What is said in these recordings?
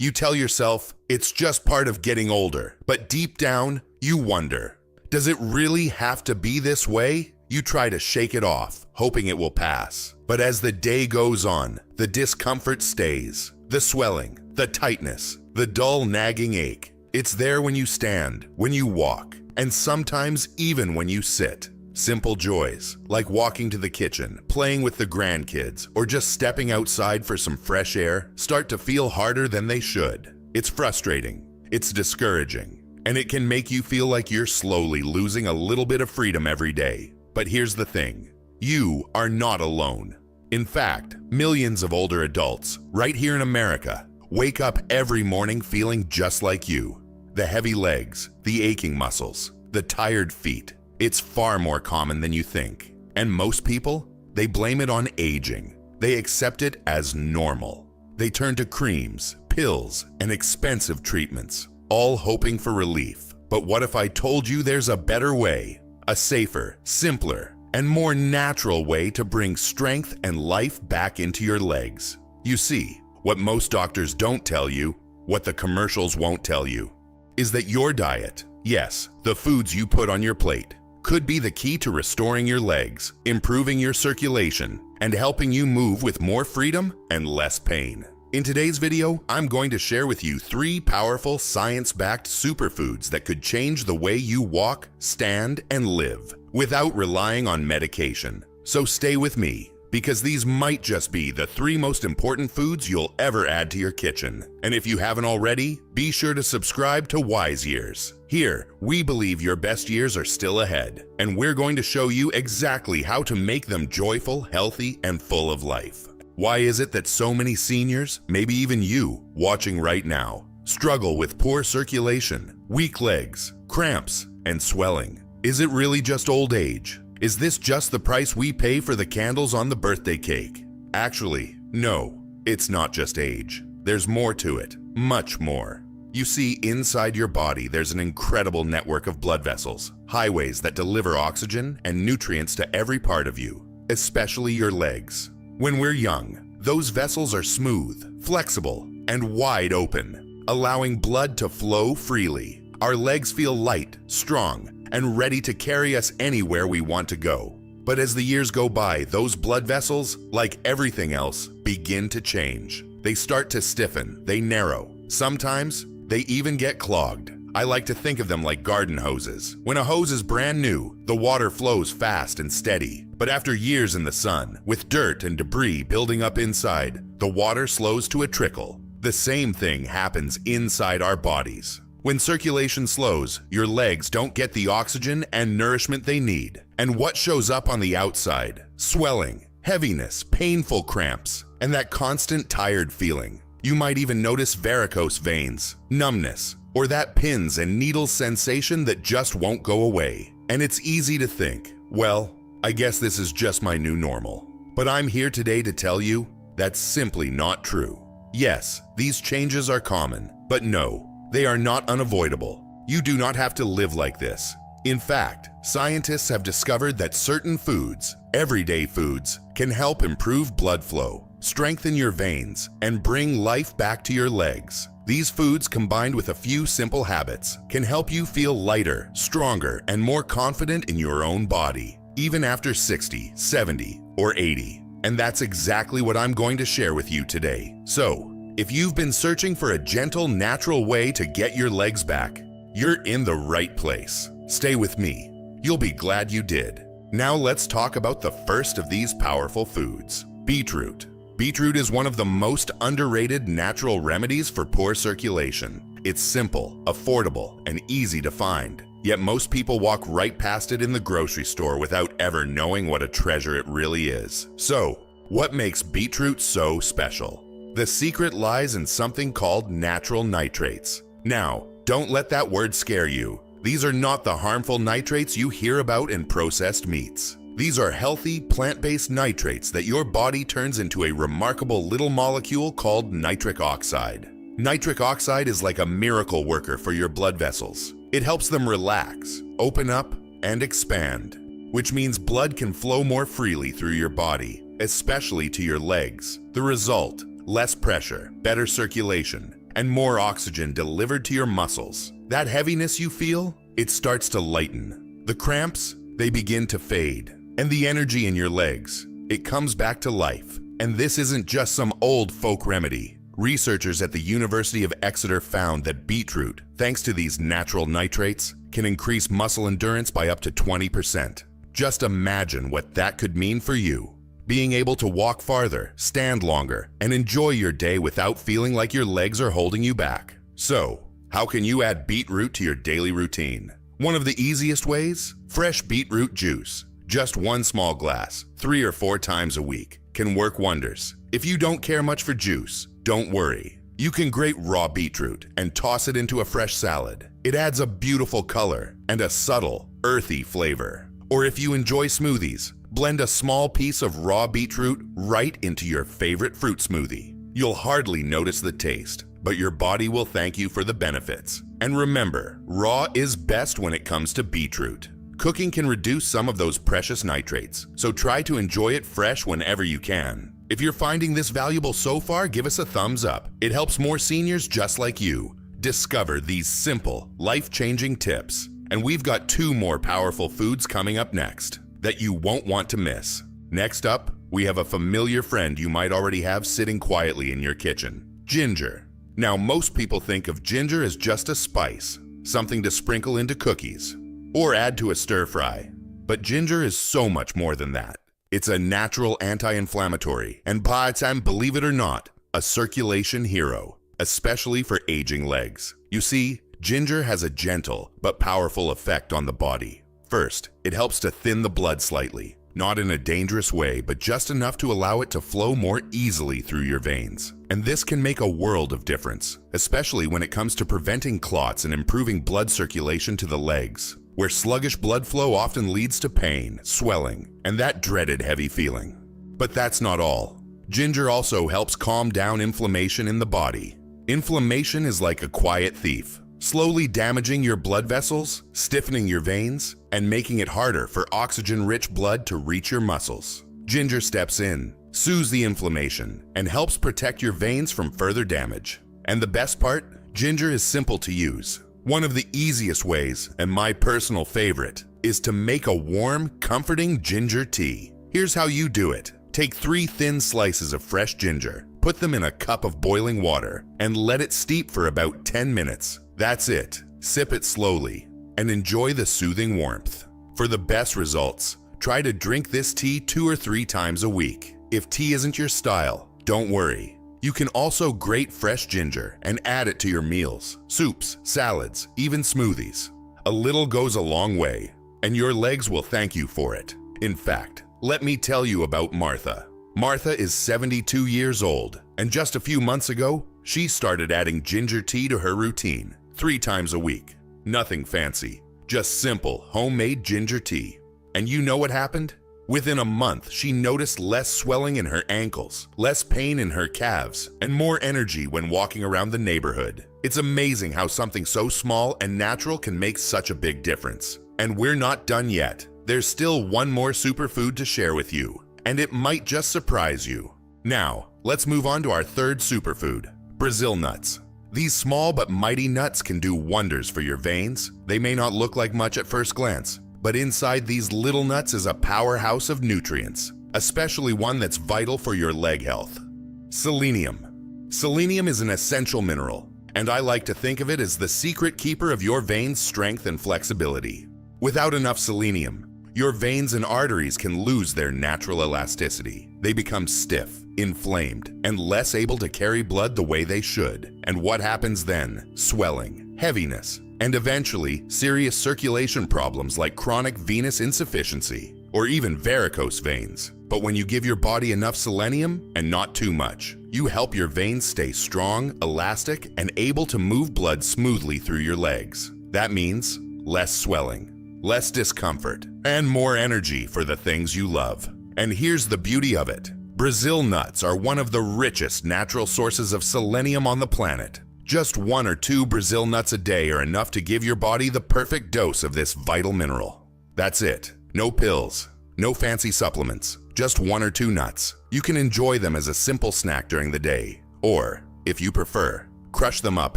You tell yourself it's just part of getting older, but deep down, you wonder, does it really have to be this way? You try to shake it off, hoping it will pass. But as the day goes on, the discomfort stays. The swelling, the tightness, the dull nagging ache. It's there when you stand, when you walk, and sometimes even when you sit. Simple joys, like walking to the kitchen, playing with the grandkids, or just stepping outside for some fresh air, start to feel harder than they should. It's frustrating, it's discouraging, and it can make you feel like you're slowly losing a little bit of freedom every day. But here's the thing, you are not alone. In fact, millions of older adults, right here in America, wake up every morning feeling just like you. The heavy legs, the aching muscles, the tired feet. It's far more common than you think. And most people, they blame it on aging. They accept it as normal. They turn to creams, pills, and expensive treatments, all hoping for relief. But what if I told you there's a better way? A safer, simpler, and more natural way to bring strength and life back into your legs. You see, what most doctors don't tell you, what the commercials won't tell you, is that your diet, yes, the foods you put on your plate, could be the key to restoring your legs, improving your circulation, and helping you move with more freedom and less pain. In today's video, I'm going to share with you 3 powerful science-backed superfoods that could change the way you walk, stand, and live without relying on medication. So stay with me, because these might just be the 3 most important foods you'll ever add to your kitchen. And if you haven't already, be sure to subscribe to Wise Years. Here, we believe your best years are still ahead, and we're going to show you exactly how to make them joyful, healthy, and full of life. Why is it that so many seniors, maybe even you, watching right now, struggle with poor circulation, weak legs, cramps, and swelling? Is it really just old age? Is this just the price we pay for the candles on the birthday cake? Actually, no, it's not just age. There's more to it, much more. You see, inside your body, there's an incredible network of blood vessels, highways that deliver oxygen and nutrients to every part of you, especially your legs. When we're young, those vessels are smooth, flexible, and wide open, allowing blood to flow freely. Our legs feel light, strong, and ready to carry us anywhere we want to go. But as the years go by, those blood vessels, like everything else, begin to change. They start to stiffen, they narrow. Sometimes, they even get clogged. I like to think of them like garden hoses. When a hose is brand new, the water flows fast and steady. But after years in the sun, with dirt and debris building up inside, the water slows to a trickle. The same thing happens inside our bodies. When circulation slows, your legs don't get the oxygen and nourishment they need. And what shows up on the outside? Swelling, heaviness, painful cramps, and that constant tired feeling. You might even notice varicose veins, numbness, or that pins and needles sensation that just won't go away. And it's easy to think, well, I guess this is just my new normal. But I'm here today to tell you that's simply not true. Yes, these changes are common, but no, they are not unavoidable. You do not have to live like this. In fact, scientists have discovered that certain foods, everyday foods, can help improve blood flow, strengthen your veins, and bring life back to your legs. These foods, combined with a few simple habits, can help you feel lighter, stronger, and more confident in your own body, even after 60, 70, or 80. And that's exactly what I'm going to share with you today. So, if you've been searching for a gentle, natural way to get your legs back, you're in the right place. Stay with me. You'll be glad you did. Now let's talk about the first of these powerful foods, beetroot. Beetroot is one of the most underrated natural remedies for poor circulation. It's simple, affordable, and easy to find. Yet most people walk right past it in the grocery store without ever knowing what a treasure it really is. So, what makes beetroot so special? The secret lies in something called natural nitrates. Now, don't let that word scare you. These are not the harmful nitrates you hear about in processed meats. These are healthy, plant-based nitrates that your body turns into a remarkable little molecule called nitric oxide. Nitric oxide is like a miracle worker for your blood vessels. It helps them relax, open up, and expand, which means blood can flow more freely through your body, especially to your legs. The result: less pressure, better circulation, and more oxygen delivered to your muscles. That heaviness you feel, it starts to lighten. The cramps, they begin to fade. And the energy in your legs, it comes back to life. And this isn't just some old folk remedy. Researchers at the University of Exeter found that beetroot, thanks to these natural nitrates, can increase muscle endurance by up to 20%. Just imagine what that could mean for you. Being able to walk farther, stand longer, and enjoy your day without feeling like your legs are holding you back. So, how can you add beetroot to your daily routine? One of the easiest ways? Fresh beetroot juice. Just one small glass, 3 or 4 times a week, can work wonders. If you don't care much for juice, don't worry. You can grate raw beetroot and toss it into a fresh salad. It adds a beautiful color and a subtle, earthy flavor. Or if you enjoy smoothies, blend a small piece of raw beetroot right into your favorite fruit smoothie. You'll hardly notice the taste, but your body will thank you for the benefits. And remember, raw is best when it comes to beetroot. Cooking can reduce some of those precious nitrates, so try to enjoy it fresh whenever you can. If you're finding this valuable so far, give us a thumbs up. It helps more seniors just like you discover these simple, life-changing tips. And we've got 2 more powerful foods coming up next that you won't want to miss. Next up, we have a familiar friend you might already have sitting quietly in your kitchen: ginger. Now, most people think of ginger as just a spice, something to sprinkle into cookies or add to a stir-fry. But ginger is so much more than that. It's a natural anti-inflammatory, and by the time, believe it or not, a circulation hero, especially for aging legs. You see, ginger has a gentle but powerful effect on the body. First, it helps to thin the blood slightly, not in a dangerous way, but just enough to allow it to flow more easily through your veins. And this can make a world of difference, especially when it comes to preventing clots and improving blood circulation to the legs, where sluggish blood flow often leads to pain, swelling, and that dreaded heavy feeling. But that's not all. Ginger also helps calm down inflammation in the body. Inflammation is like a quiet thief, slowly damaging your blood vessels, stiffening your veins, and making it harder for oxygen-rich blood to reach your muscles. Ginger steps in, soothes the inflammation, and helps protect your veins from further damage. And the best part? Ginger is simple to use. One of the easiest ways, and my personal favorite, is to make a warm, comforting ginger tea. Here's how you do it. Take 3 thin slices of fresh ginger, put them in a cup of boiling water, and let it steep for about 10 minutes. That's it. Sip it slowly, and enjoy the soothing warmth. For the best results, try to drink this tea 2 or 3 times a week. If tea isn't your style, don't worry. You can also grate fresh ginger and add it to your meals, soups, salads, even smoothies. A little goes a long way, and your legs will thank you for it. In fact, let me tell you about Martha. Martha is 72 years old, and just a few months ago, she started adding ginger tea to her routine 3 times a week. Nothing fancy, just simple, homemade ginger tea. And you know what happened? Within a month, she noticed less swelling in her ankles, less pain in her calves, and more energy when walking around the neighborhood. It's amazing how something so small and natural can make such a big difference. And we're not done yet. There's still one more superfood to share with you, and it might just surprise you. Now, let's move on to our 3rd superfood, Brazil nuts. These small but mighty nuts can do wonders for your veins. They may not look like much at first glance, but inside these little nuts is a powerhouse of nutrients, especially one that's vital for your leg health: selenium. Selenium is an essential mineral, and I like to think of it as the secret keeper of your veins' strength and flexibility. Without enough selenium, your veins and arteries can lose their natural elasticity. They become stiff, inflamed, and less able to carry blood the way they should. And what happens then? Swelling, heaviness, and eventually serious circulation problems like chronic venous insufficiency or even varicose veins. But when you give your body enough selenium, and not too much, you help your veins stay strong, elastic, and able to move blood smoothly through your legs. That means less swelling, less discomfort, and more energy for the things you love. And here's the beauty of it. Brazil nuts are one of the richest natural sources of selenium on the planet. Just 1 or 2 Brazil nuts a day are enough to give your body the perfect dose of this vital mineral. That's it. No pills, no fancy supplements, just 1 or 2 nuts. You can enjoy them as a simple snack during the day, or, if you prefer, Crush them up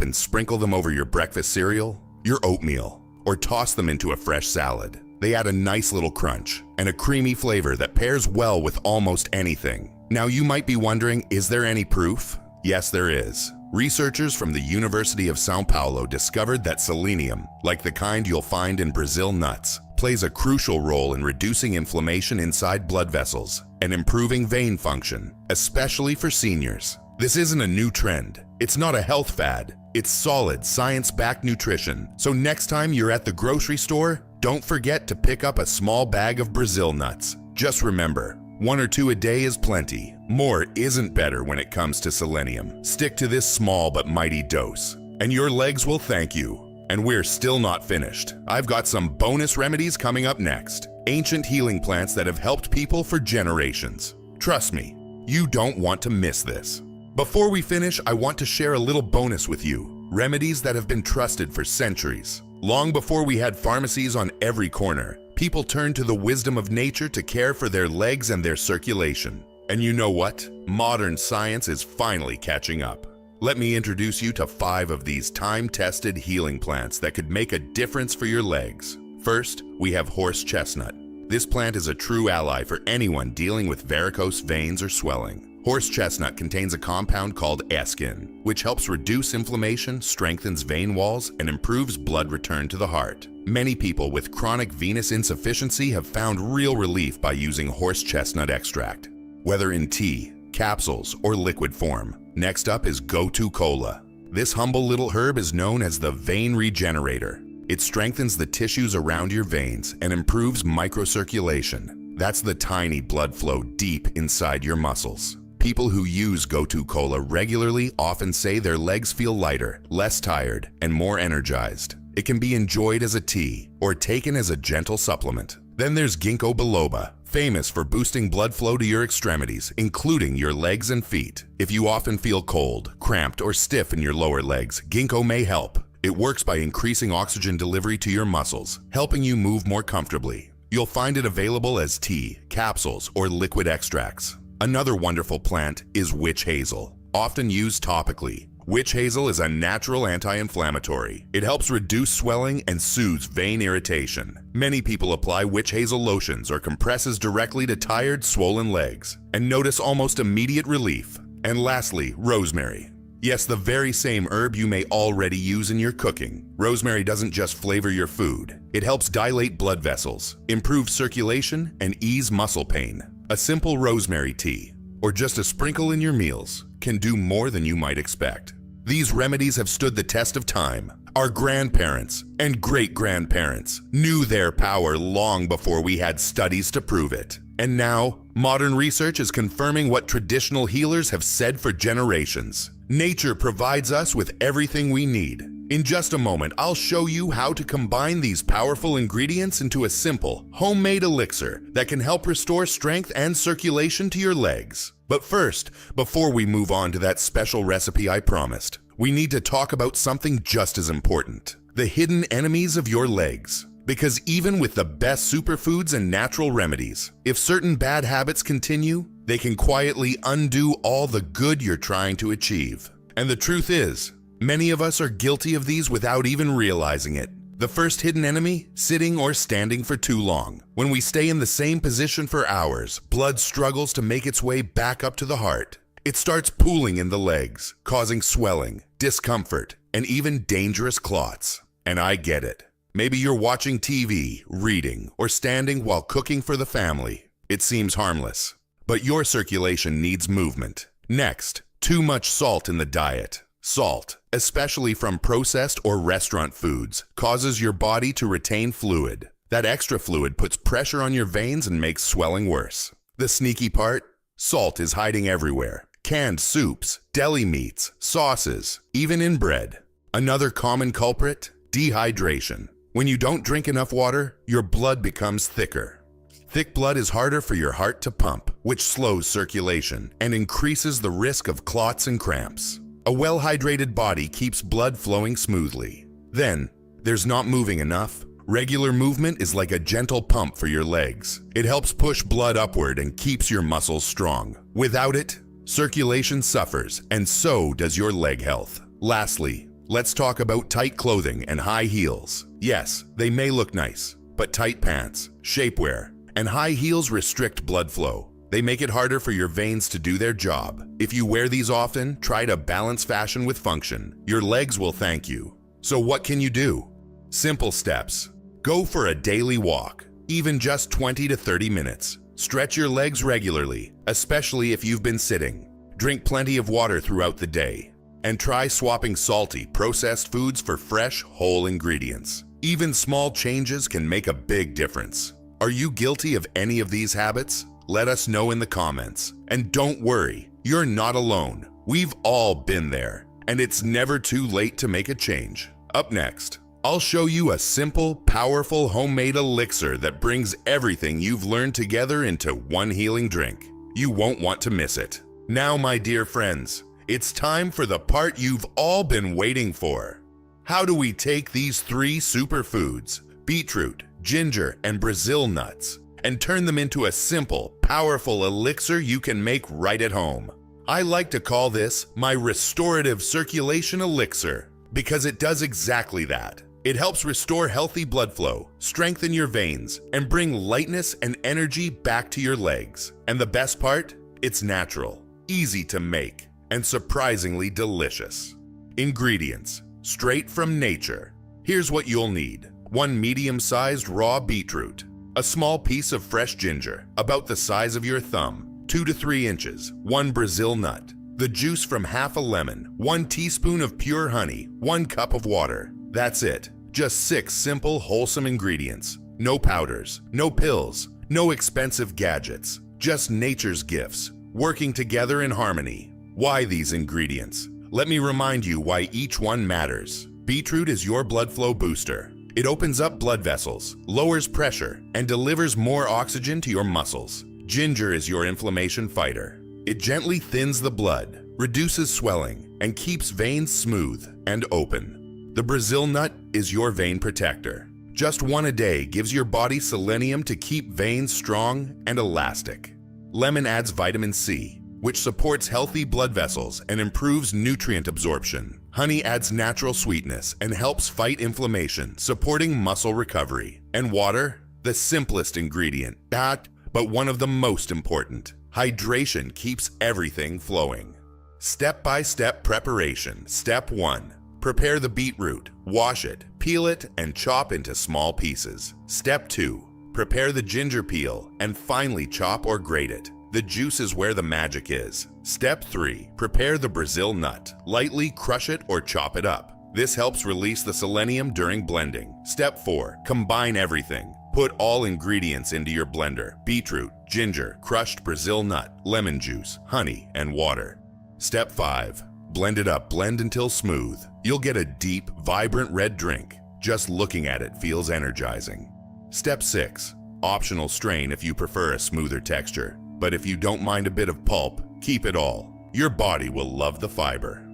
and sprinkle them over your breakfast cereal, your oatmeal, or toss them into a fresh salad. They add a nice little crunch and a creamy flavor that pairs well with almost anything. Now you might be wondering, is there any proof? Yes, there is. Researchers from the University of São Paulo discovered that selenium, like the kind you'll find in Brazil nuts, plays a crucial role in reducing inflammation inside blood vessels and improving vein function, especially for seniors. This isn't a new trend. It's not a health fad. It's solid, science-backed nutrition. So next time you're at the grocery store, don't forget to pick up a small bag of Brazil nuts. Just remember, 1 or 2 a day is plenty. More isn't better when it comes to selenium. Stick to this small but mighty dose, and your legs will thank you. And we're still not finished. I've got some bonus remedies coming up next. Ancient healing plants that have helped people for generations. Trust me, you don't want to miss this. Before we finish, I want to share a little bonus with you. Remedies that have been trusted for centuries. Long before we had pharmacies on every corner, people turned to the wisdom of nature to care for their legs and their circulation. And you know what? Modern science is finally catching up. Let me introduce you to 5 of these time-tested healing plants that could make a difference for your legs. First, we have horse chestnut. This plant is a true ally for anyone dealing with varicose veins or swelling. Horse chestnut contains a compound called eskin, which helps reduce inflammation, strengthens vein walls, and improves blood return to the heart. Many people with chronic venous insufficiency have found real relief by using horse chestnut extract, whether in tea, capsules, or liquid form. Next up is Gotu Kola. This humble little herb is known as the vein regenerator. It strengthens the tissues around your veins and improves microcirculation. That's the tiny blood flow deep inside your muscles. People who use Gotu Kola regularly often say their legs feel lighter, less tired, and more energized. It can be enjoyed as a tea or taken as a gentle supplement. Then there's Ginkgo biloba, famous for boosting blood flow to your extremities, including your legs and feet. If you often feel cold, cramped, or stiff in your lower legs, Ginkgo may help. It works by increasing oxygen delivery to your muscles, helping you move more comfortably. You'll find it available as tea, capsules, or liquid extracts. Another wonderful plant is witch hazel, often used topically. Witch hazel is a natural anti-inflammatory. It helps reduce swelling and soothes vein irritation. Many people apply witch hazel lotions or compresses directly to tired, swollen legs and notice almost immediate relief. And lastly, rosemary. Yes, the very same herb you may already use in your cooking. Rosemary doesn't just flavor your food. It helps dilate blood vessels, improve circulation, and ease muscle pain. A simple rosemary tea, or just a sprinkle in your meals, can do more than you might expect. These remedies have stood the test of time. Our grandparents and great-grandparents knew their power long before we had studies to prove it. And now, modern research is confirming what traditional healers have said for generations. Nature provides us with everything we need. In just a moment, I'll show you how to combine these powerful ingredients into a simple, homemade elixir that can help restore strength and circulation to your legs. But first, before we move on to that special recipe I promised, we need to talk about something just as important: the hidden enemies of your legs. Because even with the best superfoods and natural remedies, if certain bad habits continue, they can quietly undo all the good you're trying to achieve. And the truth is, many of us are guilty of these without even realizing it. The first hidden enemy, sitting or standing for too long. When we stay in the same position for hours, blood struggles to make its way back up to the heart. It starts pooling in the legs, causing swelling, discomfort, and even dangerous clots. And I get it. Maybe you're watching TV, reading, or standing while cooking for the family. It seems harmless, but your circulation needs movement. Next, too much salt in the diet. Salt, especially from processed or restaurant foods, causes your body to retain fluid. That extra fluid puts pressure on your veins and makes swelling worse. The sneaky part? Salt is hiding everywhere. Canned soups, deli meats, sauces, even in bread. Another common culprit? Dehydration. When you don't drink enough water, your blood becomes thicker. Thick blood is harder for your heart to pump, which slows circulation and increases the risk of clots and cramps. A well-hydrated body keeps blood flowing smoothly. Then, there's not moving enough. Regular movement is like a gentle pump for your legs. It helps push blood upward and keeps your muscles strong. Without it, circulation suffers, and so does your leg health. Lastly, let's talk about tight clothing and high heels. Yes, they may look nice, but tight pants, shapewear, and high heels restrict blood flow. They make it harder for your veins to do their job. If you wear these often, try to balance fashion with function. Your legs will thank you. So what can you do? Simple steps. Go for a daily walk, even just 20 to 30 minutes. Stretch your legs regularly, especially if you've been sitting. Drink plenty of water throughout the day. And try swapping salty, processed foods for fresh, whole ingredients. Even small changes can make a big difference. Are you guilty of any of these habits? Let us know in the comments. And don't worry, you're not alone. We've all been there, and it's never too late to make a change. Up next, I'll show you a simple, powerful homemade elixir that brings everything you've learned together into one healing drink. You won't want to miss it. Now, my dear friends, it's time for the part you've all been waiting for. How do we take these 3 superfoods, beetroot, ginger, and Brazil nuts, and turn them into a simple, powerful elixir you can make right at home? I like to call this my restorative circulation elixir because it does exactly that. It helps restore healthy blood flow, strengthen your veins, and bring lightness and energy back to your legs. And the best part? It's natural, easy to make, and surprisingly delicious. Ingredients, straight from nature. Here's what you'll need. 1 medium-sized raw beetroot, a small piece of fresh ginger, about the size of your thumb, 2 to 3 inches, 1 Brazil nut, the juice from half a lemon, 1 teaspoon of pure honey, 1 cup of water. That's it. Just 6 simple, wholesome ingredients. No powders, no pills, no expensive gadgets, just nature's gifts, working together in harmony. Why these ingredients? Let me remind you why each one matters. Beetroot is your blood flow booster. It opens up blood vessels, lowers pressure, and delivers more oxygen to your muscles. Ginger is your inflammation fighter. It gently thins the blood, reduces swelling, and keeps veins smooth and open. The Brazil nut is your vein protector. Just 1 a day gives your body selenium to keep veins strong and elastic. Lemon adds vitamin C, which supports healthy blood vessels and improves nutrient absorption. Honey adds natural sweetness and helps fight inflammation, supporting muscle recovery. And water, the simplest ingredient, but one of the most important. Hydration keeps everything flowing. Step-by-step preparation. Step 1. Prepare the beetroot. Wash it, peel it, and chop into small pieces. Step 2. Prepare the ginger peel and finely chop or grate it. The juice is where the magic is. Step 3. Prepare the Brazil nut. Lightly crush it or chop it up. This helps release the selenium during blending. Step 4. Combine everything. Put all ingredients into your blender. Beetroot, ginger, crushed Brazil nut, lemon juice, honey, and water. Step 5. Blend it up. Blend until smooth. You'll get a deep, vibrant red drink. Just looking at it feels energizing. Step 6. Optional strain if you prefer a smoother texture. But if you don't mind a bit of pulp, keep it all. Your body will love the fiber.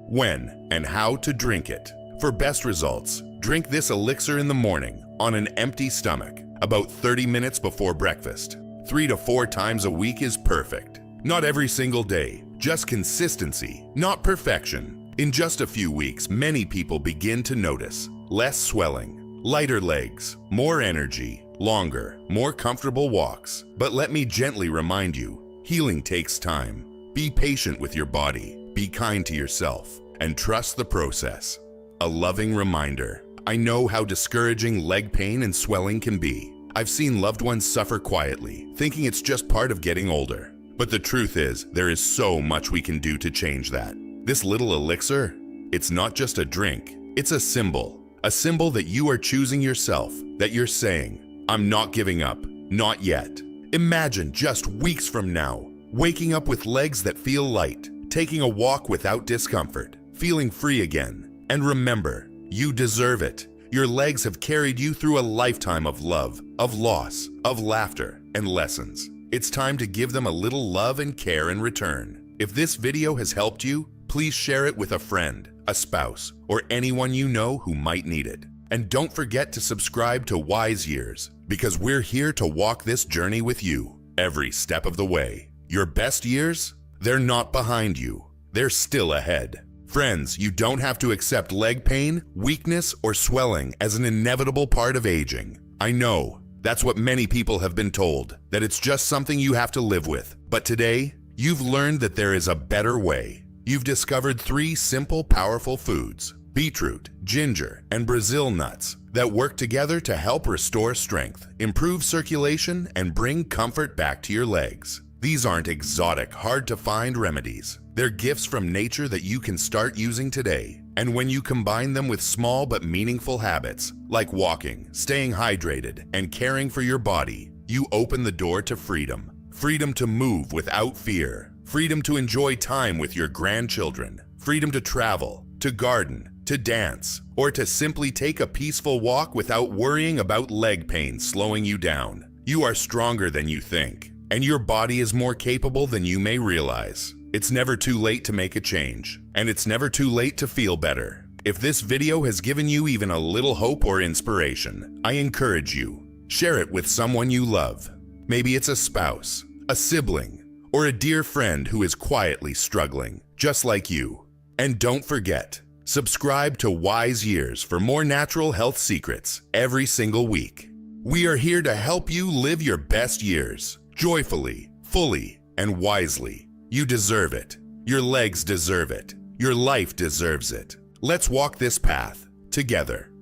When and how to drink it. For best results, drink this elixir in the morning on an empty stomach, about 30 minutes before breakfast. 3 to 4 times a week is perfect. Not every single day, just consistency, not perfection. In just a few weeks, many people begin to notice less swelling, lighter legs, more energy, longer, more comfortable walks. But let me gently remind you, healing takes time. Be patient with your body, be kind to yourself, and trust the process. A loving reminder. I know how discouraging leg pain and swelling can be. I've seen loved ones suffer quietly, thinking it's just part of getting older. But the truth is, there is so much we can do to change that. This little elixir, it's not just a drink, it's a symbol that you are choosing yourself, that you're saying, I'm not giving up, not yet. Imagine just weeks from now, waking up with legs that feel light, taking a walk without discomfort, feeling free again. And remember, you deserve it. Your legs have carried you through a lifetime of love, of loss, of laughter, and lessons. It's time to give them a little love and care in return. If this video has helped you, please share it with a friend, a spouse, or anyone you know who might need it. And don't forget to subscribe to Wise Years, because we're here to walk this journey with you every step of the way. Your best years? They're not behind you. They're still ahead. Friends, you don't have to accept leg pain, weakness, or swelling as an inevitable part of aging. I know, that's what many people have been told, that it's just something you have to live with. But today, you've learned that there is a better way. You've discovered 3 simple, powerful foods, beetroot, ginger, and Brazil nuts, that work together to help restore strength, improve circulation, and bring comfort back to your legs. These aren't exotic, hard-to-find remedies. They're gifts from nature that you can start using today. And when you combine them with small but meaningful habits, like walking, staying hydrated, and caring for your body, you open the door to freedom. Freedom to move without fear. Freedom to enjoy time with your grandchildren. Freedom to travel, to garden, to dance, or to simply take a peaceful walk without worrying about leg pain slowing you down. You are stronger than you think, and your body is more capable than you may realize. It's never too late to make a change, and it's never too late to feel better. If this video has given you even a little hope or inspiration, I encourage you, share it with someone you love. Maybe it's a spouse, a sibling, or a dear friend who is quietly struggling, just like you. And don't forget, subscribe to Wise Years for more natural health secrets every single week. We are here to help you live your best years, joyfully, fully, and wisely. You deserve it. Your legs deserve it. Your life deserves it. Let's walk this path together.